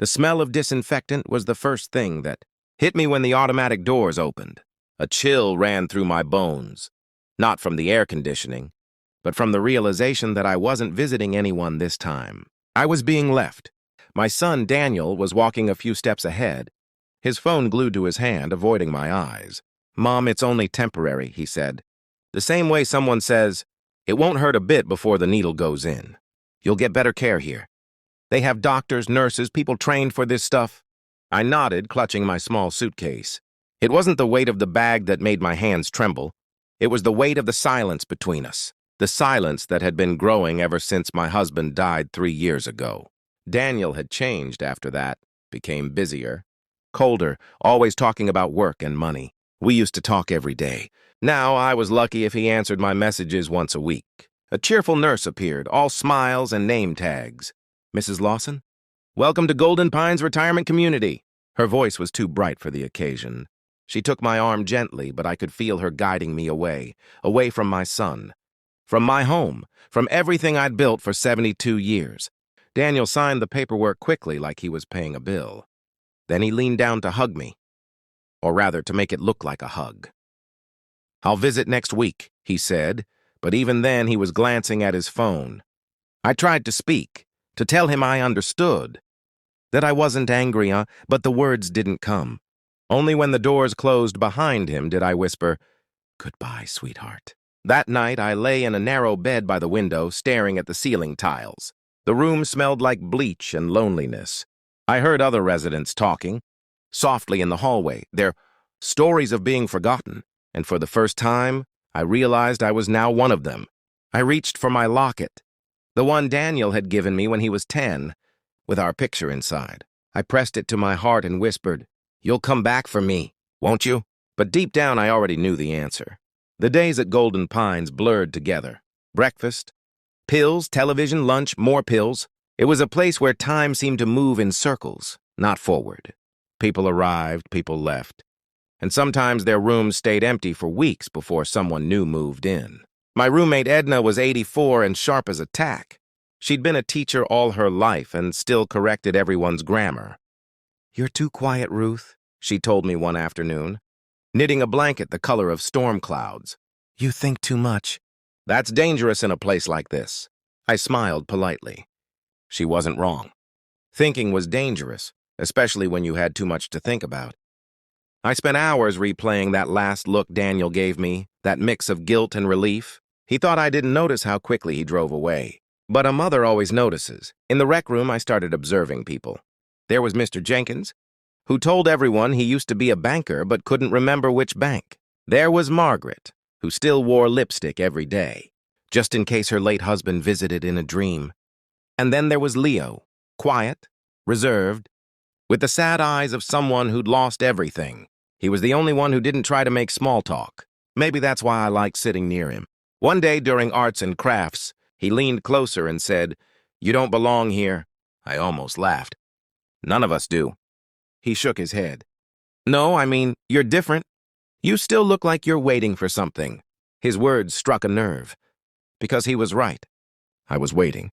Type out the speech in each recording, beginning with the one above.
The smell of disinfectant was the first thing that hit me when the automatic doors opened. A chill ran through my bones, not from the air conditioning, but from the realization that I wasn't visiting anyone this time. I was being left. My son, Daniel, was walking a few steps ahead, his phone glued to his hand, avoiding my eyes. "Mom, it's only temporary," he said. The same way someone says, "It won't hurt a bit before the needle goes in. You'll get better care here. They have doctors, nurses, people trained for this stuff." I nodded, clutching my small suitcase. It wasn't the weight of the bag that made my hands tremble. It was the weight of the silence between us, the silence that had been growing ever since my husband died 3 years ago. Daniel had changed after that, became busier, colder, always talking about work and money. We used to talk every day. Now I was lucky if he answered my messages once a week. A cheerful nurse appeared, all smiles and name tags. "Mrs. Lawson? Welcome to Golden Pines Retirement Community." Her voice was too bright for the occasion. She took my arm gently, but I could feel her guiding me away from my son, from my home, from everything I'd built for 72 years. Daniel signed the paperwork quickly like he was paying a bill. Then he leaned down to hug me, or rather to make it look like a hug. "I'll visit next week," he said, but even then he was glancing at his phone. I tried to speak, to tell him I understood, that I wasn't angry, but the words didn't come. Only when the doors closed behind him did I whisper, "Goodbye, sweetheart." That night I lay in a narrow bed by the window, staring at the ceiling tiles. The room smelled like bleach and loneliness. I heard other residents talking, softly in the hallway, their stories of being forgotten, and for the first time, I realized I was now one of them. I reached for my locket, the one Daniel had given me when he was 10, with our picture inside. I pressed it to my heart and whispered, "You'll come back for me, won't you?" But deep down, I already knew the answer. The days at Golden Pines blurred together. Breakfast, pills, television, lunch, more pills. It was a place where time seemed to move in circles, not forward. People arrived, people left, and sometimes their rooms stayed empty for weeks before someone new moved in. My roommate Edna was 84 and sharp as a tack. She'd been a teacher all her life and still corrected everyone's grammar. "You're too quiet, Ruth," she told me one afternoon, knitting a blanket the color of storm clouds. "You think too much." "That's dangerous in a place like this." I smiled politely. She wasn't wrong. Thinking was dangerous, especially when you had too much to think about. I spent hours replaying that last look Daniel gave me, that mix of guilt and relief. He thought I didn't notice how quickly he drove away. But a mother always notices. In the rec room, I started observing people. There was Mr. Jenkins, who told everyone he used to be a banker but couldn't remember which bank. There was Margaret, who still wore lipstick every day, just in case her late husband visited in a dream. And then there was Leo, quiet, reserved, with the sad eyes of someone who'd lost everything. He was the only one who didn't try to make small talk. Maybe that's why I liked sitting near him. One day during arts and crafts, he leaned closer and said, "You don't belong here." I almost laughed. "None of us do." He shook his head. "No, I mean, you're different. You still look like you're waiting for something." His words struck a nerve, because he was right. I was waiting.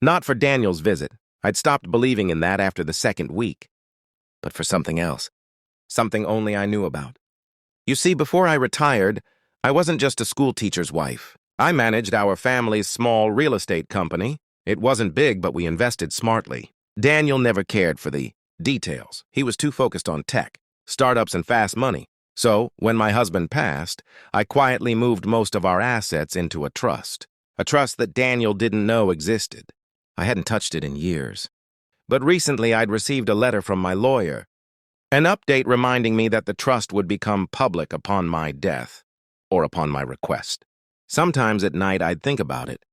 Not for Daniel's visit. I'd stopped believing in that after the second week. But for something else. Something only I knew about. You see, before I retired, I wasn't just a school teacher's wife. I managed our family's small real estate company. It wasn't big, but we invested smartly. Daniel never cared for the details. He was too focused on tech, startups, and fast money. So, when my husband passed, I quietly moved most of our assets into a trust that Daniel didn't know existed. I hadn't touched it in years. But recently I'd received a letter from my lawyer, an update reminding me that the trust would become public upon my death, or upon my request. Sometimes at night I'd think about it,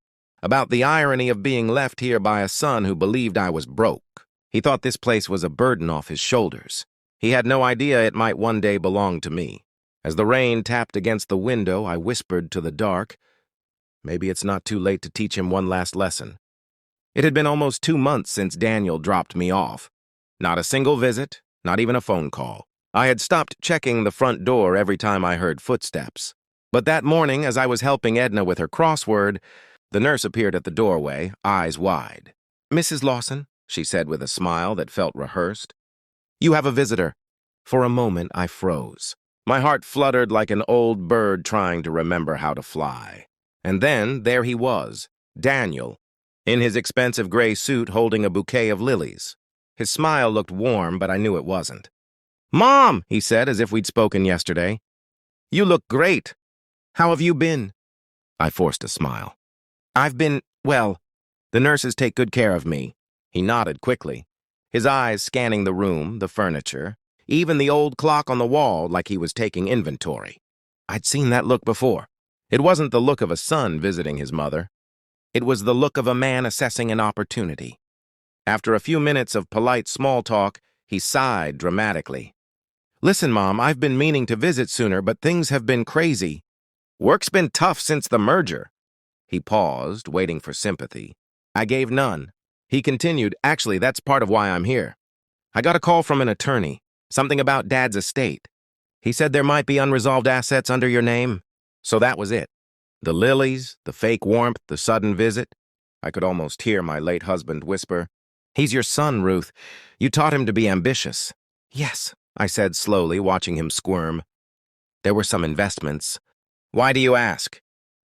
about the irony of being left here by a son who believed I was broke. He thought this place was a burden off his shoulders. He had no idea it might one day belong to me. As the rain tapped against the window, I whispered to the dark, maybe it's not too late to teach him one last lesson. It had been almost 2 months since Daniel dropped me off. Not a single visit, not even a phone call. I had stopped checking the front door every time I heard footsteps. But that morning, as I was helping Edna with her crossword, the nurse appeared at the doorway, eyes wide. "Mrs. Lawson, she said with a smile that felt rehearsed. You have a visitor. For a moment, I froze. My heart fluttered like an old bird trying to remember how to fly. And then, there he was, Daniel, in his expensive gray suit holding a bouquet of lilies. His smile looked warm, but I knew it wasn't. Mom, he said, as if we'd spoken yesterday. You look great. How have you been? I forced a smile. I've been, well, the nurses take good care of me. He nodded quickly, his eyes scanning the room, the furniture, even the old clock on the wall like he was taking inventory. I'd seen that look before. It wasn't the look of a son visiting his mother. It was the look of a man assessing an opportunity. After a few minutes of polite small talk, he sighed dramatically. Listen, Mom, I've been meaning to visit sooner, but things have been crazy. Work's been tough since the merger. He paused, waiting for sympathy. I gave none. He continued, actually, that's part of why I'm here. I got a call from an attorney, something about Dad's estate. He said there might be unresolved assets under your name. So that was it. The lilies, the fake warmth, the sudden visit. I could almost hear my late husband whisper, He's your son, Ruth. You taught him to be ambitious. Yes, I said slowly, watching him squirm. There were some investments. Why do you ask?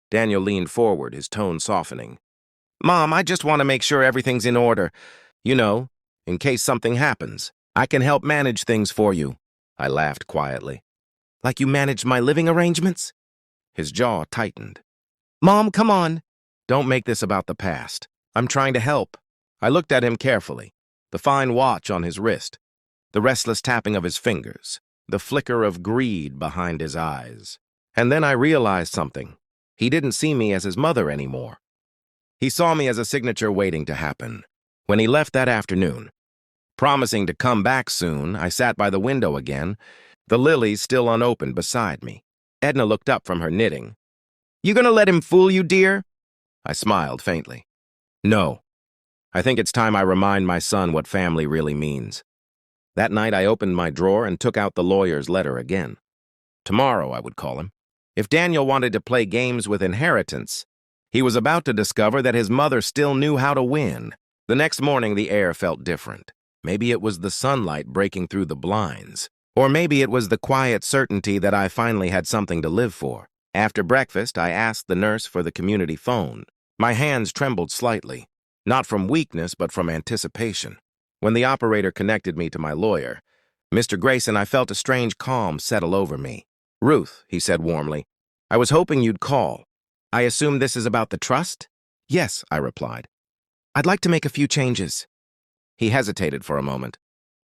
Daniel leaned forward, his tone softening. Mom, I just want to make sure everything's in order. You know, in case something happens. I can help manage things for you. I laughed quietly. Like you managed my living arrangements? His jaw tightened. Mom, come on. Don't make this about the past. I'm trying to help. I looked at him carefully, the fine watch on his wrist, the restless tapping of his fingers, the flicker of greed behind his eyes. And then I realized something. He didn't see me as his mother anymore. He saw me as a signature waiting to happen. When he left that afternoon, promising to come back soon, I sat by the window again, the lilies still unopened beside me. Edna looked up from her knitting. You gonna let him fool you, dear? I smiled faintly. No. I think it's time I remind my son what family really means. That night I opened my drawer and took out the lawyer's letter again. Tomorrow, I would call him. If Daniel wanted to play games with inheritance, he was about to discover that his mother still knew how to win. The next morning, the air felt different. Maybe it was the sunlight breaking through the blinds. Or maybe it was the quiet certainty that I finally had something to live for. After breakfast, I asked the nurse for the community phone. My hands trembled slightly, not from weakness, but from anticipation. When the operator connected me to my lawyer, Mr. Grayson, I felt a strange calm settle over me. Ruth, he said warmly, I was hoping you'd call. I assume this is about the trust? Yes, I replied. I'd like to make a few changes. He hesitated for a moment.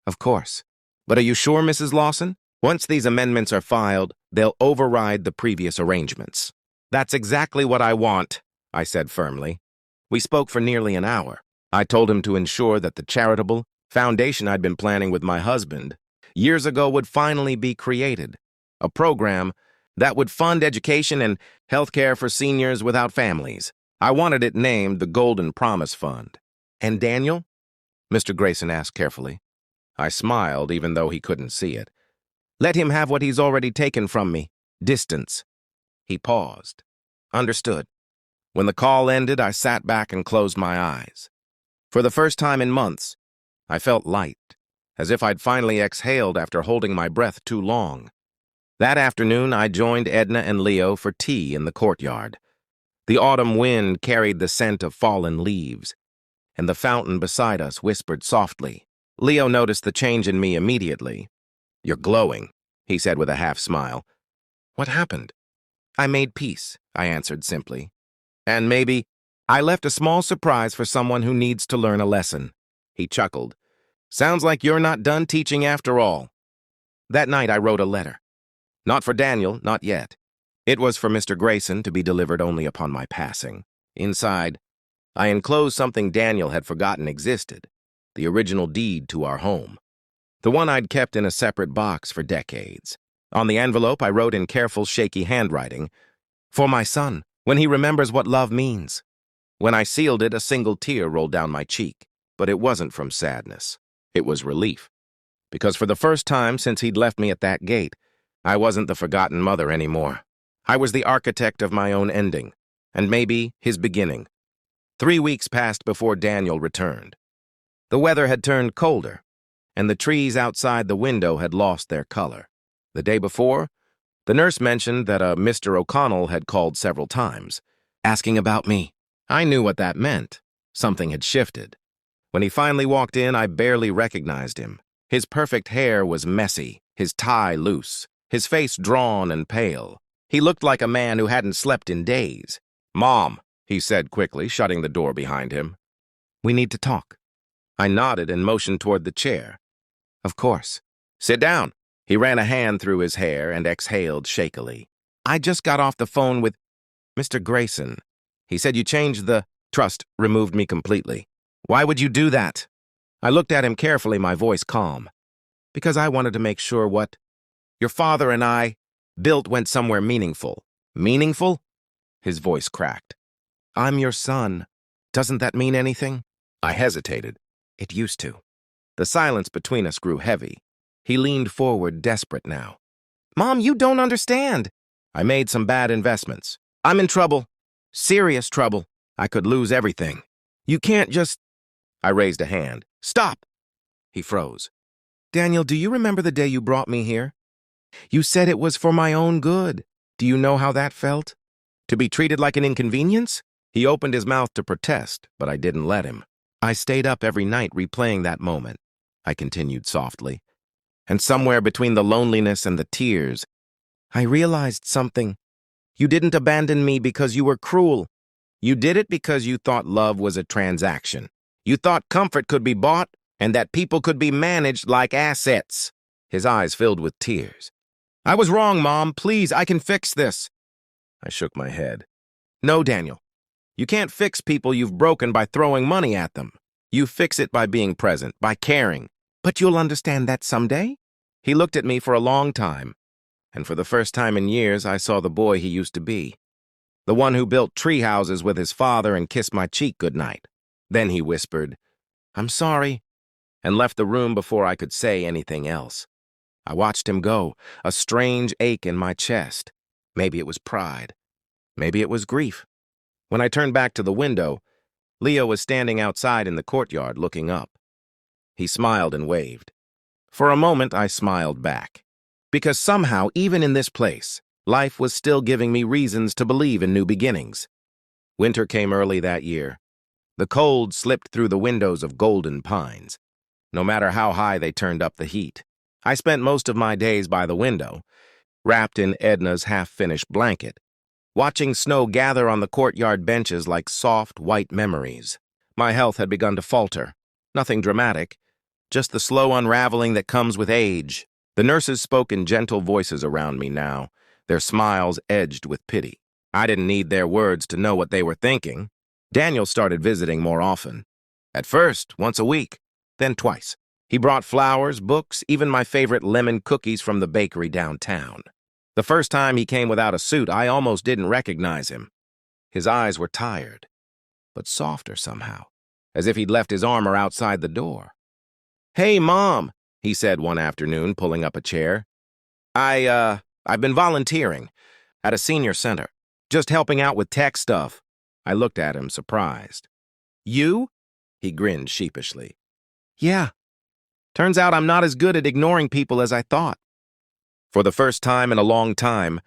Of course. But are you sure, Mrs. Lawson? Once these amendments are filed, they'll override the previous arrangements. That's exactly what I want, I said firmly. We spoke for nearly an hour. I told him to ensure that the charitable foundation I'd been planning with my husband years ago would finally be created. A program that would fund education and health care for seniors without families. I wanted it named the Golden Promise Fund. And Daniel? Mr. Grayson asked carefully. I smiled, even though he couldn't see it. Let him have what he's already taken from me. Distance. He paused. Understood. When the call ended, I sat back and closed my eyes. For the first time in months, I felt light, as if I'd finally exhaled after holding my breath too long. That afternoon, I joined Edna and Leo for tea in the courtyard. The autumn wind carried the scent of fallen leaves, and the fountain beside us whispered softly. Leo noticed the change in me immediately. You're glowing, he said with a half smile. What happened? I made peace, I answered simply. And maybe I left a small surprise for someone who needs to learn a lesson. He chuckled. Sounds like you're not done teaching after all. That night I wrote a letter. Not for Daniel, not yet. It was for Mr. Grayson to be delivered only upon my passing. Inside, I enclosed something Daniel had forgotten existed, the original deed to our home, the one I'd kept in a separate box for decades. On the envelope, I wrote in careful, shaky handwriting, For my son, when he remembers what love means. When I sealed it, a single tear rolled down my cheek, but it wasn't from sadness. It was relief. Because for the first time since he'd left me at that gate, I wasn't the forgotten mother anymore. I was the architect of my own ending, and maybe his beginning. 3 weeks passed before Daniel returned. The weather had turned colder, and the trees outside the window had lost their color. The day before, the nurse mentioned that a Mr. O'Connell had called several times, asking about me. I knew what that meant. Something had shifted. When he finally walked in, I barely recognized him. His perfect hair was messy, his tie loose, his face drawn and pale. He looked like a man who hadn't slept in days. "Mom," he said quickly, shutting the door behind him. "We need to talk." I nodded and motioned toward the chair. "Of course." "Sit down." He ran a hand through his hair and exhaled shakily. "I just got off the phone with Mr. Grayson. He said you changed the trust, removed me completely. Why would you do that?" I looked at him carefully, my voice calm. "Because I wanted to make sure what your father and I built went somewhere meaningful." "Meaningful?" His voice cracked. "I'm your son. Doesn't that mean anything?" I hesitated. It used to. The silence between us grew heavy. He leaned forward, desperate now. "Mom, you don't understand. I made some bad investments. I'm in trouble. Serious trouble. I could lose everything. You can't just—" I raised a hand. "Stop!" He froze. "Daniel, do you remember the day you brought me here? You said it was for my own good. Do you know how that felt? To be treated like an inconvenience?" He opened his mouth to protest, but I didn't let him. "I stayed up every night replaying that moment," I continued softly. "And somewhere between the loneliness and the tears, I realized something. You didn't abandon me because you were cruel. You did it because you thought love was a transaction. You thought comfort could be bought and that people could be managed like assets." His eyes filled with tears. "I was wrong, Mom. Please, I can fix this." I shook my head. "No, Daniel. You can't fix people you've broken by throwing money at them. You fix it by being present, by caring. But you'll understand that someday?" He looked at me for a long time, and for the first time in years, I saw the boy he used to be. The one who built tree houses with his father and kissed my cheek goodnight. Then he whispered, "I'm sorry," and left the room before I could say anything else. I watched him go, a strange ache in my chest. Maybe it was pride. Maybe it was grief. When I turned back to the window, Leo was standing outside in the courtyard looking up. He smiled and waved. For a moment, I smiled back. Because somehow, even in this place, life was still giving me reasons to believe in new beginnings. Winter came early that year. The cold slipped through the windows of golden pines, no matter how high they turned up the heat. I spent most of my days by the window, wrapped in Edna's half-finished blanket, watching snow gather on the courtyard benches like soft, white memories. My health had begun to falter. Nothing dramatic, just the slow unraveling that comes with age. The nurses spoke in gentle voices around me now, their smiles edged with pity. I didn't need their words to know what they were thinking. Daniel started visiting more often. At first, once a week, then twice. He brought flowers, books, even my favorite lemon cookies from the bakery downtown. The first time he came without a suit, I almost didn't recognize him. His eyes were tired, but softer somehow, as if he'd left his armor outside the door. "Hey, Mom," he said one afternoon, pulling up a chair. I've been volunteering at a senior center, just helping out with tech stuff." I looked at him, surprised. "You?" He grinned sheepishly. "Yeah. Turns out I'm not as good at ignoring people as I thought." For the first time in a long time,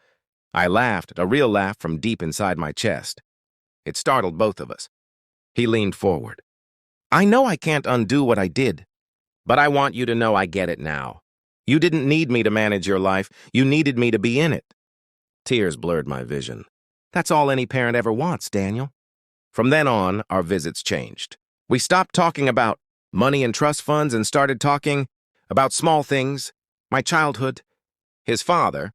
I laughed, a real laugh from deep inside my chest. It startled both of us. He leaned forward. "I know I can't undo what I did, but I want you to know I get it now. You didn't need me to manage your life. You needed me to be in it." Tears blurred my vision. "That's all any parent ever wants, Daniel." From then on, our visits changed. We stopped talking about money and trust funds and started talking about small things, my childhood. His father,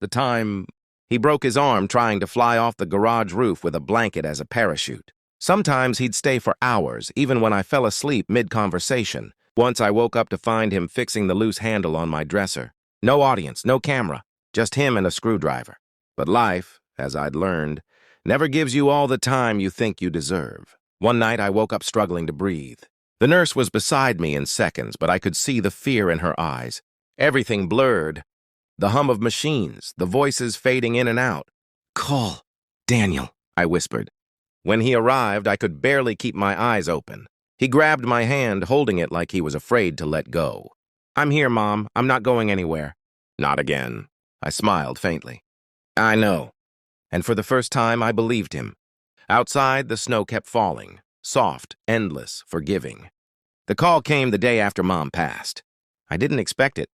the time he broke his arm trying to fly off the garage roof with a blanket as a parachute. Sometimes he'd stay for hours, even when I fell asleep mid-conversation. Once I woke up to find him fixing the loose handle on my dresser. No audience, no camera, just him and a screwdriver. But life, as I'd learned, never gives you all the time you think you deserve. One night I woke up struggling to breathe. The nurse was beside me in seconds, but I could see the fear in her eyes. Everything blurred. The hum of machines, the voices fading in and out. "Call Daniel," I whispered. When he arrived, I could barely keep my eyes open. He grabbed my hand, holding it like he was afraid to let go. "I'm here, Mom. I'm not going anywhere." "Not again." I smiled faintly. "I know." And for the first time, I believed him. Outside, the snow kept falling, soft, endless, forgiving. The call came the day after Mom passed. I didn't expect it.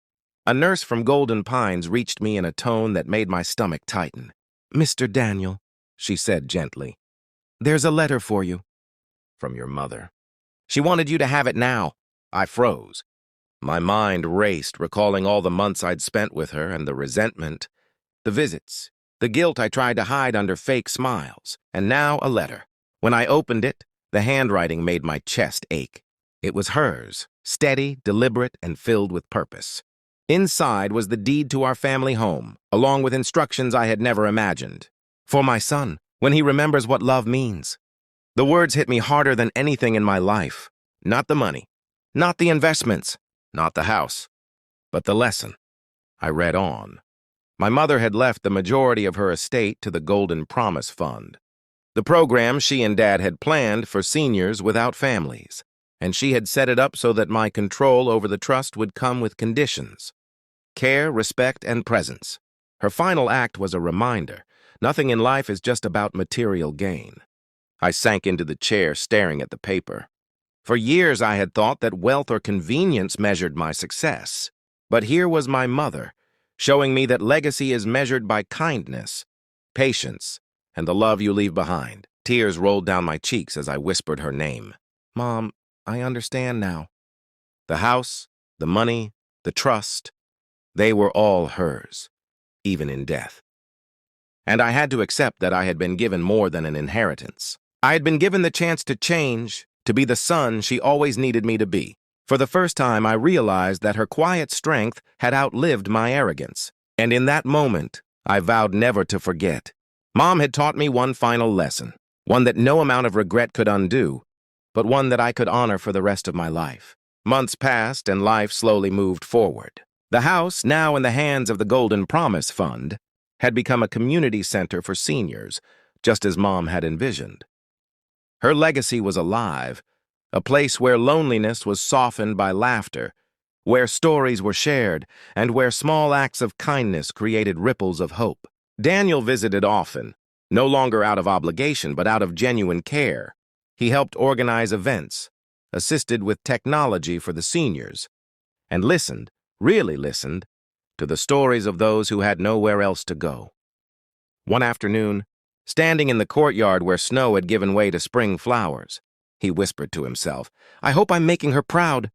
A nurse from Golden Pines reached me in a tone that made my stomach tighten. "Mr. Daniel," she said gently, "there's a letter for you." "From your mother?" "She wanted you to have it now." I froze. My mind raced, recalling all the months I'd spent with her and the resentment, the visits, the guilt I tried to hide under fake smiles, and now a letter. When I opened it, the handwriting made my chest ache. It was hers, steady, deliberate, and filled with purpose. Inside was the deed to our family home, along with instructions I had never imagined. "For my son, when he remembers what love means." The words hit me harder than anything in my life. Not the money, not the investments, not the house, but the lesson. I read on. My mother had left the majority of her estate to the Golden Promise Fund, the program she and Dad had planned for seniors without families, and she had set it up so that my control over the trust would come with conditions: care, respect, and presence. Her final act was a reminder: nothing in life is just about material gain. I sank into the chair, staring at the paper. For years I had thought that wealth or convenience measured my success. But here was my mother, showing me that legacy is measured by kindness, patience, and the love you leave behind. Tears rolled down my cheeks as I whispered her name. "Mom, I understand now." The house, the money, the trust, they were all hers, even in death. And I had to accept that I had been given more than an inheritance. I had been given the chance to change, to be the son she always needed me to be. For the first time, I realized that her quiet strength had outlived my arrogance. And in that moment, I vowed never to forget. Mom had taught me one final lesson, one that no amount of regret could undo, but one that I could honor for the rest of my life. Months passed, and life slowly moved forward. The house, now in the hands of the Golden Promise Fund, had become a community center for seniors, just as Mom had envisioned. Her legacy was alive, a place where loneliness was softened by laughter, where stories were shared, and where small acts of kindness created ripples of hope. Daniel visited often, no longer out of obligation, but out of genuine care. He helped organize events, assisted with technology for the seniors, and listened, really listened, to the stories of those who had nowhere else to go. One afternoon, standing in the courtyard where snow had given way to spring flowers, he whispered to himself, "I hope I'm making her proud."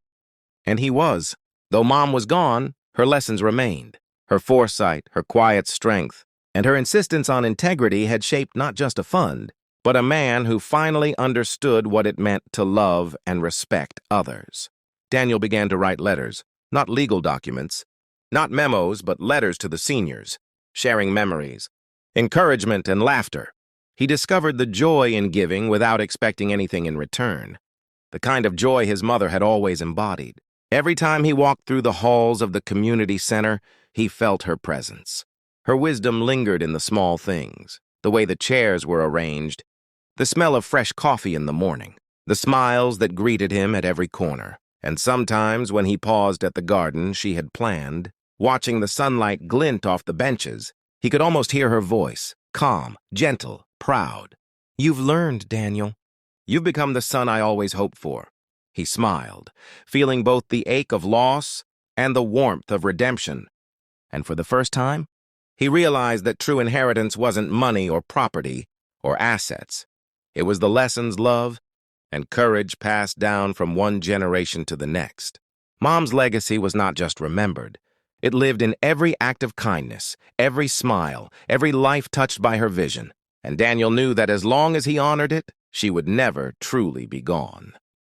And he was. Though Mom was gone, her lessons remained. Her foresight, her quiet strength, and her insistence on integrity had shaped not just a fund, but a man who finally understood what it meant to love and respect others. Daniel began to write letters, not legal documents, not memos, but letters to the seniors, sharing memories, encouragement, and laughter. He discovered the joy in giving without expecting anything in return, the kind of joy his mother had always embodied. Every time he walked through the halls of the community center, he felt her presence. Her wisdom lingered in the small things, the way the chairs were arranged, the smell of fresh coffee in the morning, the smiles that greeted him at every corner. And sometimes when he paused at the garden she had planned, watching the sunlight glint off the benches, he could almost hear her voice, calm, gentle, proud. "You've learned, Daniel. You've become the son I always hoped for." He smiled, feeling both the ache of loss and the warmth of redemption. And for the first time, he realized that true inheritance wasn't money or property or assets. It was the lessons, love, and courage passed down from one generation to the next. Mom's legacy was not just remembered. It lived in every act of kindness, every smile, every life touched by her vision. And Daniel knew that as long as he honored it, she would never truly be gone.